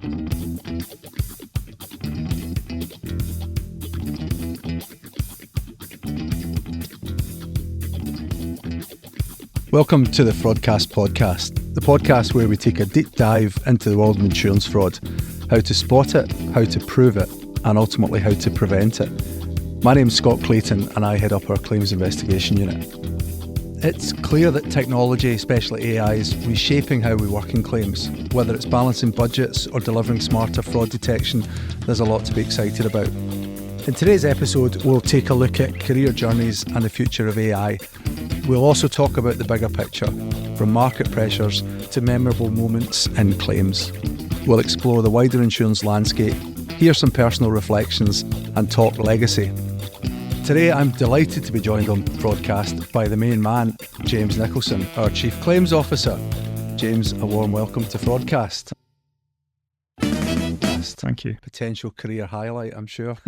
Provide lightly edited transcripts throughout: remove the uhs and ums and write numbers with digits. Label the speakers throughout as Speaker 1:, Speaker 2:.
Speaker 1: Welcome to the Fraudcast podcast, the podcast where we take a deep dive into the world of insurance fraud, how to spot it, how to prove it, and ultimately how to prevent it. My name's Scott Clayton and I head up our claims investigation unit. It's clear that technology, especially AI, is reshaping how we work in claims. Whether it's balancing budgets or delivering smarter fraud detection, there's a lot to be excited about. In today's episode, we'll take a look at career journeys and the future of AI. We'll also talk about the bigger picture, from market pressures to memorable moments in claims. We'll explore the wider insurance landscape, hear some personal reflections, and talk legacy. Today, I'm delighted to be joined on Fraudcast by the main man, James Nicholson, our Chief Claims Officer. James, a warm welcome to Fraudcast.
Speaker 2: Thank you.
Speaker 1: Potential career highlight, I'm sure.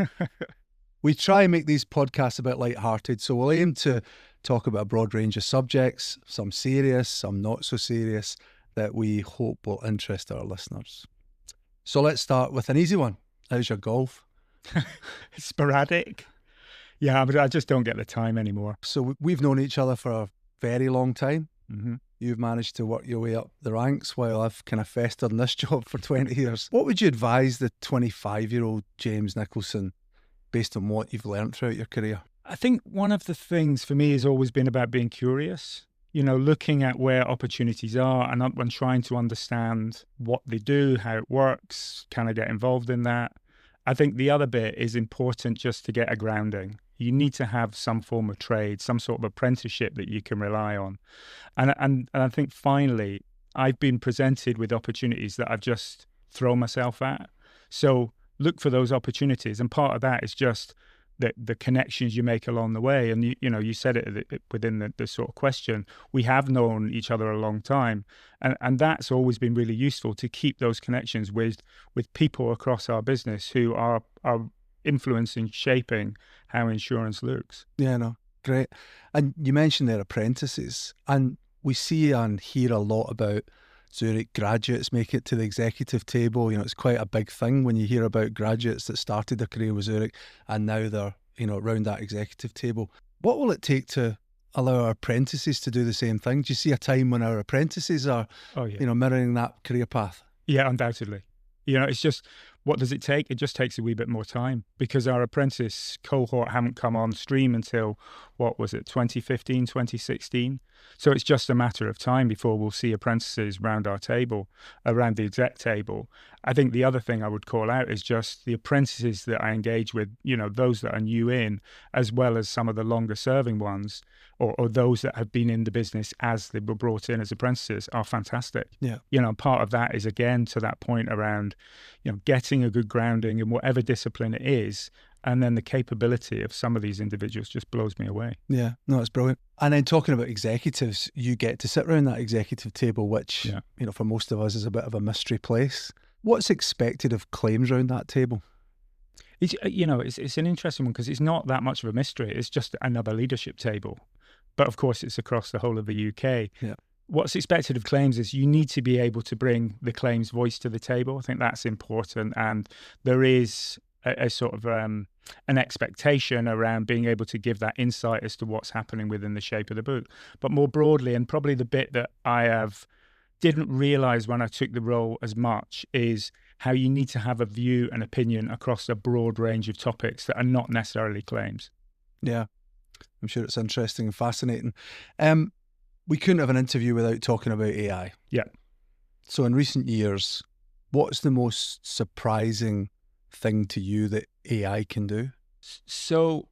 Speaker 1: We try and make these podcasts a bit light-hearted, so we'll aim to talk about a broad range of subjects, some serious, some not so serious, that we hope will interest our listeners. So let's start with an easy one. How's your golf?
Speaker 2: Sporadic. Yeah, but I just don't get the time anymore.
Speaker 1: So we've known each other for a very long time.
Speaker 2: Mm-hmm.
Speaker 1: You've managed to work your way up the ranks while I've kind of festered in this job for 20 years. What would you advise the 25-year-old James Nicholson based on what you've learned throughout your career?
Speaker 2: I think one of the things for me has always been about being curious, looking at where opportunities are and trying to understand what they do, how it works, can I get involved in that? I think the other bit is important just to get a grounding. You need to have some form of trade, some sort of apprenticeship that you can rely on. And I think finally, I've been presented with opportunities that I've just thrown myself at. So look for those opportunities. And part of that is just the connections you make along the way. And, you said it within the sort of question. We have known each other a long time. And that's always been really useful to keep those connections with people across our business who are influencing, shaping how insurance looks.
Speaker 1: Yeah, no, great. And you mentioned their apprentices. And we see and hear a lot about Zurich graduates make it to the executive table. It's quite a big thing when you hear about graduates that started their career with Zurich and now they're, around that executive table. What will it take to allow our apprentices to do the same thing? Do you see a time when our apprentices are, mirroring that career path?
Speaker 2: Yeah, undoubtedly. It's just, what does it take? It just takes a wee bit more time because our apprentice cohort haven't come on stream until, 2015, 2016? So it's just a matter of time before we'll see apprentices around our table, around the exec table. I think the other thing I would call out is just the apprentices that I engage with, those that are new in, as well as some of the longer serving ones, or those that have been in the business as they were brought in as apprentices are fantastic.
Speaker 1: Yeah.
Speaker 2: Part of that is, again, to that point around, getting a good grounding in whatever discipline it is. And then the capability of some of these individuals just blows me away.
Speaker 1: Yeah, no, it's brilliant. And then talking about executives, you get to sit around that executive table, which, for most of us is a bit of a mystery place. What's expected of claims around that table?
Speaker 2: It's an interesting one because it's not that much of a mystery. It's just another leadership table. But of course, it's across the whole of the UK. Yeah. What's expected of claims is you need to be able to bring the claims voice to the table. I think that's important. And there is a sort of an expectation around being able to give that insight as to what's happening within the shape of the book. But more broadly, and probably the bit that didn't realize when I took the role as much, is how you need to have a view and opinion across a broad range of topics that are not necessarily claims.
Speaker 1: Yeah, I'm sure it's interesting and fascinating. We couldn't have an interview without talking about AI.
Speaker 2: Yeah.
Speaker 1: So in recent years, what's the most surprising thing to you that AI can do?
Speaker 2: So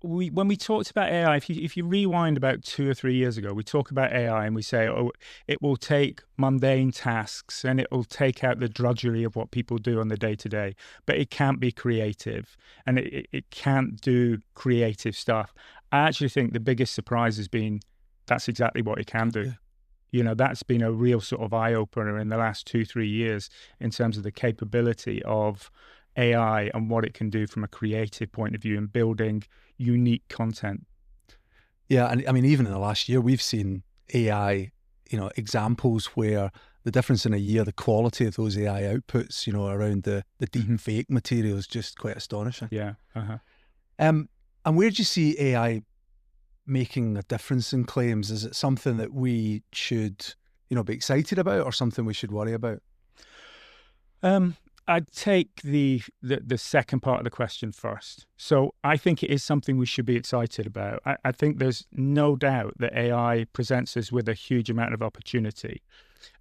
Speaker 2: when we talked about AI, if you rewind about 2 or 3 years ago, we talk about AI and we say, it will take mundane tasks and it will take out the drudgery of what people do on the day-to-day, but it can't be creative and it can't do creative stuff. I actually think the biggest surprise has been that's exactly what it can do. Yeah. That's been a real sort of eye-opener in the last 2-3 years in terms of the capability of AI and what it can do from a creative point of view in building unique content.
Speaker 1: Yeah, and I mean, even in the last year, we've seen AI, examples where the difference in a year, the quality of those AI outputs, around the deep fake material is just quite astonishing.
Speaker 2: Yeah.
Speaker 1: And where do you see AI making a difference in claims? Is it something that we should, be excited about, or something we should worry about?
Speaker 2: I'd take the second part of the question first. So I think it is something we should be excited about. I think there's no doubt that AI presents us with a huge amount of opportunity.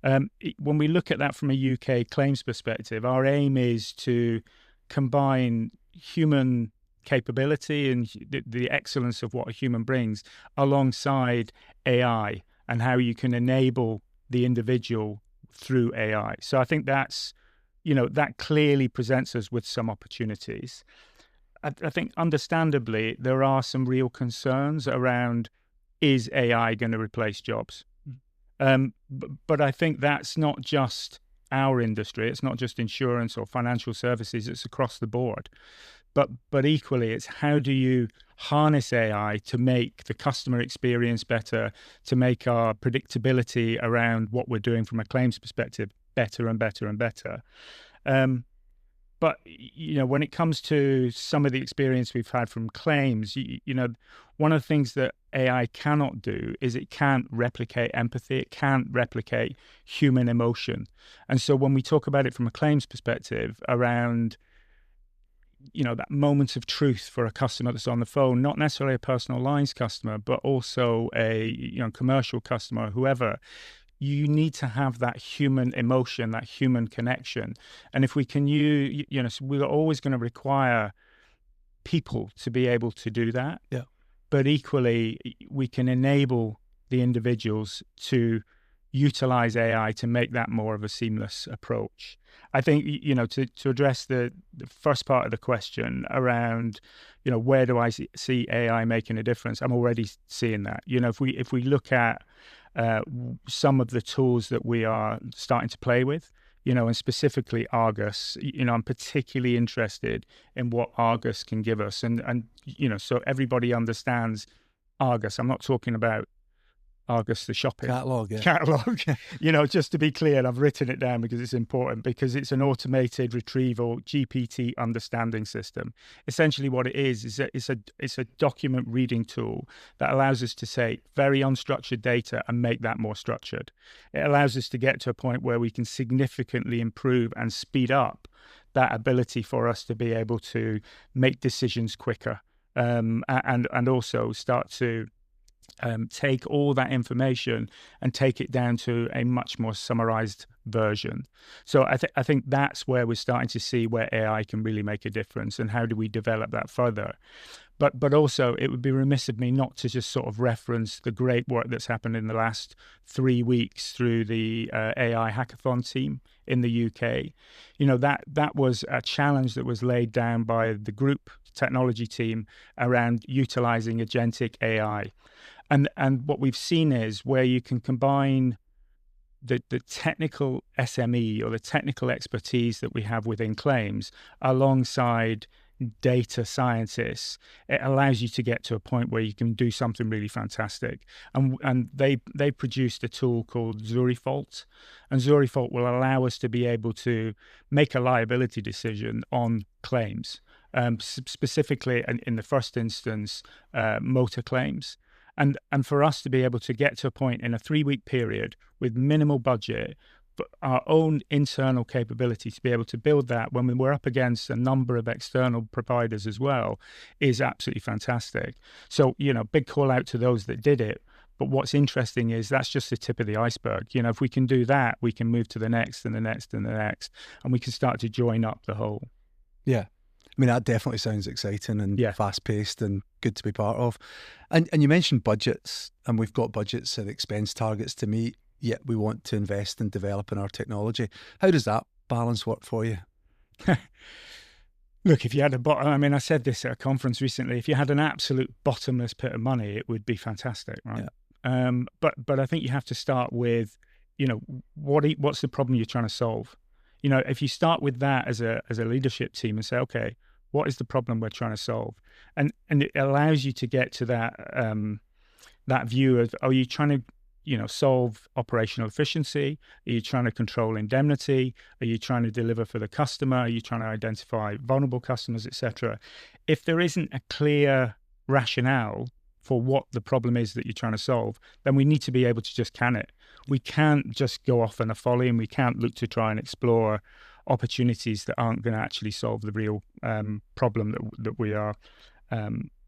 Speaker 2: When we look at that from a UK claims perspective, our aim is to combine human capability and the excellence of what a human brings alongside AI and how you can enable the individual through AI. So I think that's, that clearly presents us with some opportunities. I think understandably, there are some real concerns around, is AI going to replace jobs? But I think that's not just our industry. It's not just insurance or financial services. It's across the board. But equally, it's how do you harness AI to make the customer experience better, to make our predictability around what we're doing from a claims perspective better and better and better. But, when it comes to some of the experience we've had from claims, one of the things that AI cannot do is it can't replicate empathy. It can't replicate human emotion. And so when we talk about it from a claims perspective around, that moment of truth for a customer that's on the phone, not necessarily a personal lines customer, but also a, commercial customer, whoever, you need to have that human emotion, that human connection. And if we can use, so we're always going to require people to be able to do that.
Speaker 1: Yeah.
Speaker 2: But equally, we can enable the individuals to utilize AI to make that more of a seamless approach. I think, to address the first part of the question around, where do I see AI making a difference? I'm already seeing that. If we look at some of the tools that we are starting to play with, and specifically Argus, I'm particularly interested in what Argus can give us. And so everybody understands Argus. I'm not talking about Argus, the shopping
Speaker 1: Catalog.
Speaker 2: Just to be clear, and I've written it down because it's important, because it's an automated retrieval GPT understanding system. Essentially what it is that it's a document reading tool that allows us to say very unstructured data and make that more structured. It allows us to get to a point where we can significantly improve and speed up that ability for us to be able to make decisions quicker, and also start to take all that information and take it down to a much more summarized version. So I think that's where we're starting to see where AI can really make a difference, and how do we develop that further. But also, it would be remiss of me not to just sort of reference the great work that's happened in the last 3 weeks through the AI hackathon team in the UK. That was a challenge that was laid down by the group technology team around utilizing agentic AI. And what we've seen is where you can combine the technical SME or the technical expertise that we have within claims alongside data scientists, it allows you to get to a point where you can do something really fantastic. And they produced a tool called Zurich, and Zurich will allow us to be able to make a liability decision on claims, specifically in the first instance, motor claims. And for us to be able to get to a point in a 3-week period with minimal budget, but our own internal capability to be able to build that when we're up against a number of external providers as well is absolutely fantastic. So, big call out to those that did it. But what's interesting is that's just the tip of the iceberg. If we can do that, we can move to the next and the next and the next, and we can start to join up the whole.
Speaker 1: Yeah. I mean, that definitely sounds exciting and fast-paced and good to be part of. And you mentioned budgets, and we've got budgets and expense targets to meet, yet we want to invest in developing our technology. How does that balance work for you?
Speaker 2: Look, if you had I said this at a conference recently, if you had an absolute bottomless pit of money, it would be fantastic, right? Yeah. But I think you have to start with, what's the problem you're trying to solve? If you start with that as a leadership team and say, okay, what is the problem we're trying to solve? And it allows you to get to that that view of, are you trying to, solve operational efficiency? Are you trying to control indemnity? Are you trying to deliver for the customer? Are you trying to identify vulnerable customers, etc.? If there isn't a clear rationale for what the problem is that you're trying to solve, then we need to be able to just can it. We can't just go off on a folly, and we can't look to try and explore opportunities that aren't going to actually solve the real problem that we are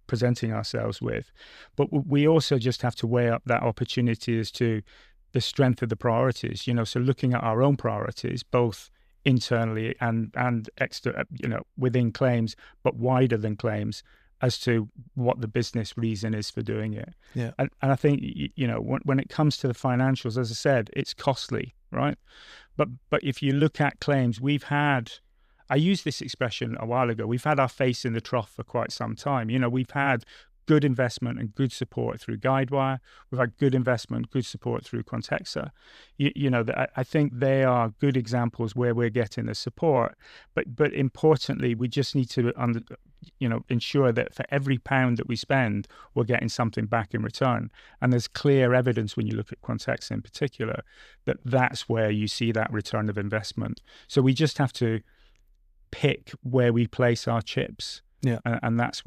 Speaker 2: presenting ourselves with. But we also just have to weigh up that opportunity as to the strength of the priorities, so looking at our own priorities, both internally and extra, within claims, but wider than claims, as to what the business reason is for doing it.
Speaker 1: Yeah.
Speaker 2: And I think, when it comes to the financials, as I said, it's costly, right? But if you look at claims, I used this expression a while ago, we've had our face in the trough for quite some time. We've had good investment and good support through Guidewire. We've had good investment, good support through Quantexa. I think they are good examples where we're getting the support. But importantly, we just need to ensure that for every pound that we spend, we're getting something back in return. And there's clear evidence when you look at Quantexa in particular that that's where you see that return of investment. So we just have to pick where we place our chips.
Speaker 1: Yeah.
Speaker 2: And that's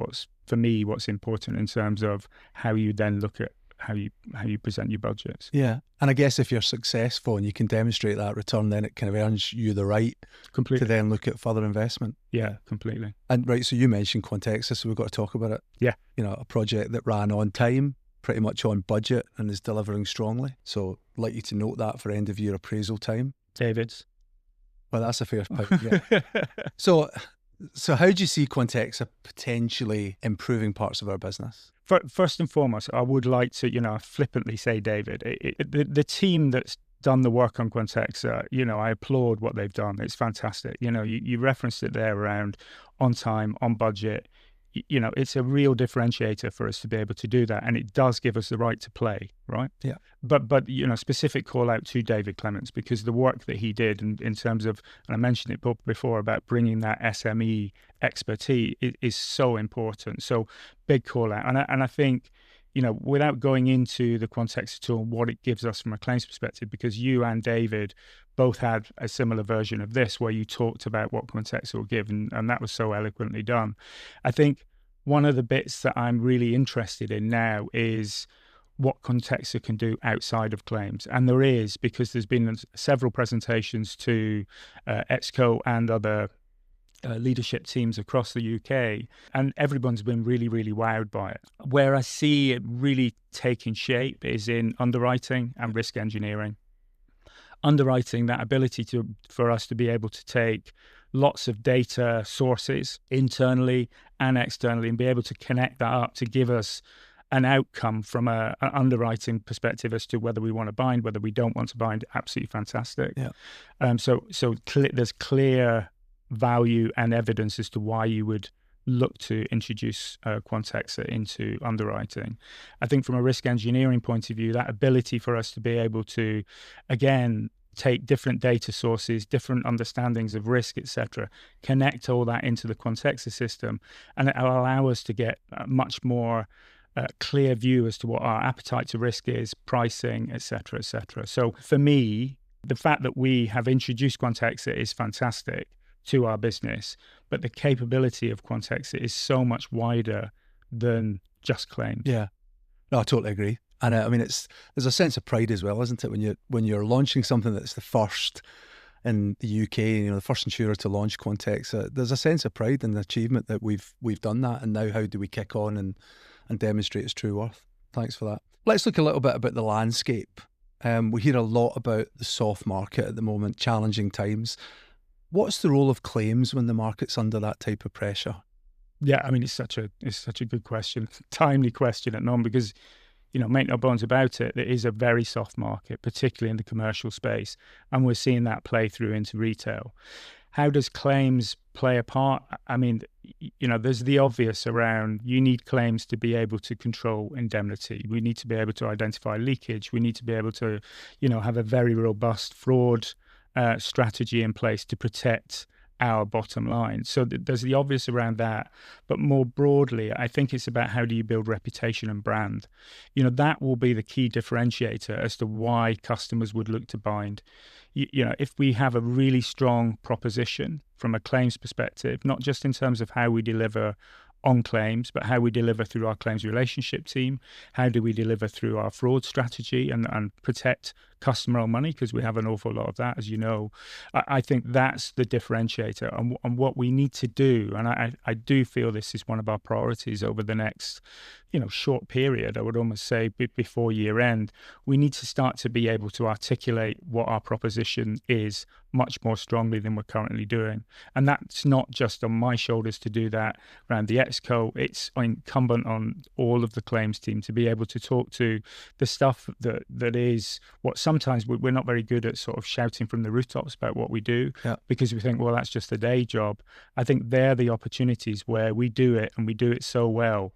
Speaker 2: for me, what's important in terms of how you then look at how you present your budgets.
Speaker 1: Yeah. And I guess if you're successful and you can demonstrate that return, then it kind of earns you the right
Speaker 2: completely
Speaker 1: to then look at further investment.
Speaker 2: Yeah, completely.
Speaker 1: And right, so you mentioned Quantexa, so we've got to talk about it.
Speaker 2: Yeah.
Speaker 1: A project that ran on time, pretty much on budget, and is delivering strongly. So I'd like you to note that for end of year appraisal time.
Speaker 2: David's.
Speaker 1: Well, that's a fair point, yeah. So how do you see Quantexa potentially improving parts of our business?
Speaker 2: First and foremost, I would like to, flippantly say, David, the team that's done the work on Quantexa, I applaud what they've done. It's fantastic. You referenced it there around on time, on budget. It's a real differentiator for us to be able to do that, and it does give us the right to play, right?
Speaker 1: Yeah.
Speaker 2: But specific call out to David Clements, because the work that he did in terms of, and I mentioned it before about bringing that SME expertise is so important. So big call out, and I think, without going into the Quantexa tool and what it gives us from a claims perspective, because you and David both had a similar version of this where you talked about what Quantexa will give, and that was so eloquently done. I think one of the bits that I'm really interested in now is what Quantexa can do outside of claims. And there is, because there's been several presentations to EXCO and other leadership teams across the UK, and everyone's been really, really wowed by it. Where I see it really taking shape is in underwriting and risk engineering. Underwriting, that ability for us to be able to take lots of data sources internally and externally and be able to connect that up to give us an outcome from an underwriting perspective as to whether we want to bind, whether we don't want to bind. Absolutely fantastic.
Speaker 1: Yeah.
Speaker 2: So there's clear value and evidence as to why you would look to introduce Quantexa into underwriting. I think from a risk engineering point of view, that ability for us to be able to, again, take different data sources, different understandings of risk, etc., connect all that into the Quantexa system, and it'll allow us to get a much more clear view as to what our appetite to risk is, pricing, etc., etc. So for me, the fact that we have introduced Quantexa is fantastic to our business, but the capability of Quantexa is so much wider than just claims.
Speaker 1: Yeah, no, I totally agree. And I mean, there's a sense of pride as well, isn't it, when you're launching something that's the first in the UK, the first insurer to launch Quantexa. There's a sense of pride and achievement that we've done that, and now how do we kick on and demonstrate its true worth? Thanks for that. Let's look a little bit about the landscape. We hear a lot about the soft market at the moment, challenging times. What's the role of claims when the market's under that type of pressure?
Speaker 2: Yeah, I mean, it's such a good question, timely question at none, because make no bones about it, there is a very soft market, particularly in the commercial space, and we're seeing that play through into retail. How does claims play a part? I mean, there's the obvious around, you need claims to be able to control indemnity. We need to be able to identify leakage. We need to be able to, have a very robust fraud strategy in place to protect our bottom line. So there's the obvious around that. But more broadly, I think it's about how do you build reputation and brand. That will be the key differentiator as to why customers would look to bind. If we have a really strong proposition from a claims perspective, not just in terms of how we deliver on claims, but how we deliver through our claims relationship team, how do we deliver through our fraud strategy and protect customer money, because we have an awful lot of that, as you know. I think that's the differentiator, and what we need to do, and I do feel this is one of our priorities over the next short period, I would almost say before year end, we need to start to be able to articulate what our proposition is much more strongly than we're currently doing. And that's not just on my shoulders to do that around the exco. It's incumbent on all of the claims team to be able to talk to the stuff that is what sometimes we're not very good at, sort of shouting from the rooftops about what we do, because we think, well, that's just a day job. I think they're the opportunities where we do it, and we do it so well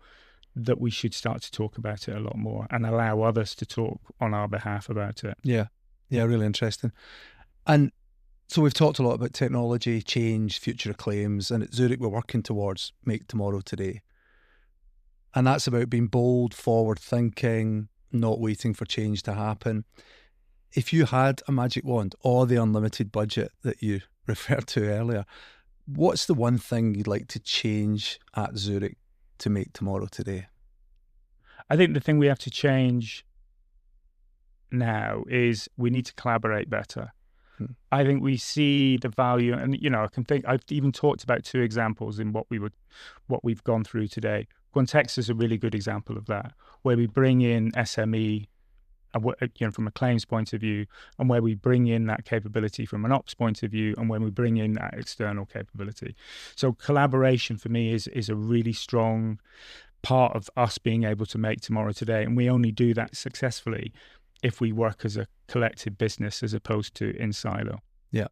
Speaker 2: that we should start to talk about it a lot more and allow others to talk on our behalf about it.
Speaker 1: Yeah, really interesting. And so we've talked a lot about technology, change, future of claims, and at Zurich we're working towards Make Tomorrow Today. And that's about being bold, forward-thinking, not waiting for change to happen. If you had a magic wand or the unlimited budget that you referred to earlier, what's the one thing you'd like to change at Zurich to make tomorrow today?
Speaker 2: I think the thing we have to change now is we need to collaborate better. I think we see the value, and I've even talked about two examples in what we've gone through today. Quantex is a really good example of that, where we bring in SME, from a claims point of view, and where we bring in that capability from an ops point of view, and when we bring in that external capability. So collaboration for me is a really strong part of us being able to make tomorrow today, and we only do that successfully if we work as a collective business as opposed to in silo.
Speaker 1: Yeah,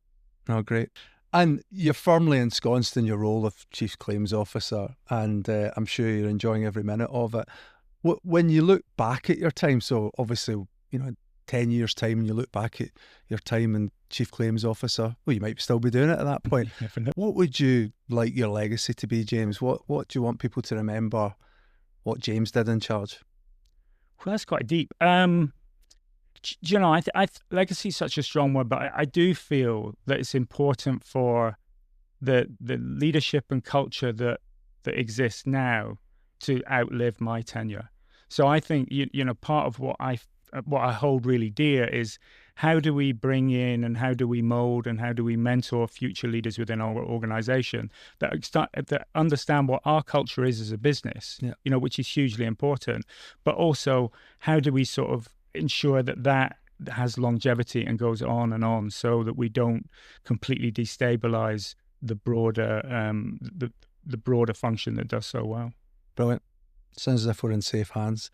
Speaker 1: no, great. And you're firmly ensconced in your role of Chief Claims Officer, and I'm sure you're enjoying every minute of it. When you look back at your time, so obviously, 10 years' time, and you look back at your time in Chief Claims Officer, well, you might still be doing it at that point. What would you like your legacy to be, James? What do you want people to remember what James did in charge?
Speaker 2: Well, that's quite deep. Legacy is such a strong word, but I do feel that it's important for the leadership and culture that exists now to outlive my tenure. So I think part of what I hold really dear is how do we bring in and how do we mold and how do we mentor future leaders within our organization that understand what our culture is as a business, which is hugely important, but also how do we sort of ensure that has longevity and goes on so that we don't completely destabilize the broader the broader function that does so well.
Speaker 1: Brilliant. Sounds as if we're in safe hands.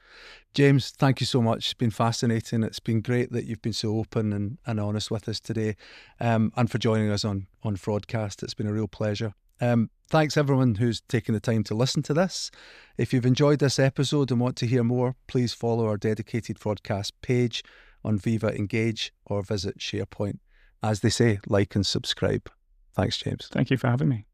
Speaker 1: James, thank you so much. It's been fascinating. It's been great that you've been so open and honest with us today, and for joining us on Fraudcast. It's been a real pleasure. Thanks everyone who's taken the time to listen to this. If you've enjoyed this episode and want to hear more, please follow our dedicated Fraudcast page on Viva Engage or visit SharePoint. As they say, like and subscribe. Thanks, James.
Speaker 2: Thank you for having me.